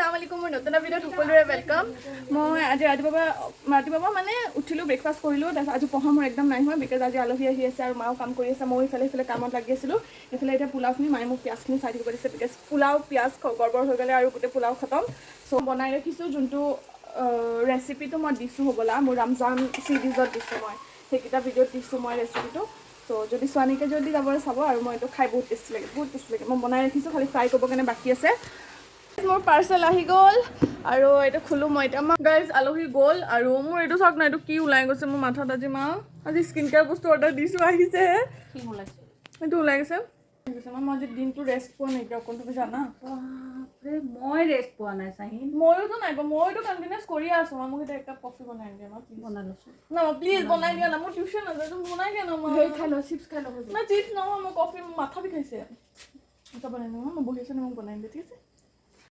Assalamu alaikum মই নতুন video সকলোৰে ওয়েলকাম মই আজি ৰাতিপুৱা মানে উঠিলো ব্ৰেকফাষ্ট কৰিলো তাৰপিছত আজি পঢ়া মোৰ একদম নাই হোৱা বিকজ আজি আলহী আহি আছে আৰু মাও কাম কৰি আছে মই ইফালে কামত লাগি আছিলো ইফালে এটা পোলাওখিনি মায়ে মোক পিয়াজখিনি চাই দিব দিছে বিকজ পোলাও পিয়াজ গড়বড় হৈ গ'লে আৰু গোটেই পোলাও খতম সো বনাই ৰাখিছো যোনটো ৰেচিপিটো মই দিছো হ'বলা মোৰ ৰমজান সিৰিজত দিছো মই সেইকিটা ভিডিঅ'ত দিছো মই ৰেচিপিটো তো যদি সোৱানিকে যদি যাবলৈ চাব আৰু মই এইটো খাই বহুত টেষ্টি লাগে মই বনাই ৰাখিছো খালি ফ্ৰাই কৰিব কাৰণে বাকি আছে মোৰ পাৰ্সেল আহি গ'ল আৰু এটা খুলো মই এটা গাইজ আলহী গ'ল আৰু মোৰ এইটো চাওক না এইটো কি ওলাই গৈছে মোৰ মাথাত আজি স্কিন কেয়াৰ বস্তু অৰ্ডাৰ দিছো আহিছে কি ওলাইছে এইটো ওলাই গৈছে মই আজি দিনটো ৰেষ্ট পোৱা নাই এতিয়া অকণ তুমি জানা মই ৰেষ্ট পোৱা নাই চাহিন মইতো নাই মইতো কন্টিনিউছ কৰি আছো মোক এটা কাপ কফি বনাই দিয়া না বনাই লৈছো না প্লিজ বনাই দিয়া না মোৰ টিউচন আছে তুমি বনাই দিয়া না মই খাই লো চিপছ খাই লো না চিপছ নহয় মই কফি মাথা বিষাইছে এটা বনাই দিওঁ মই বহি আছো মোক বনাই দিয়া ঠিক আছে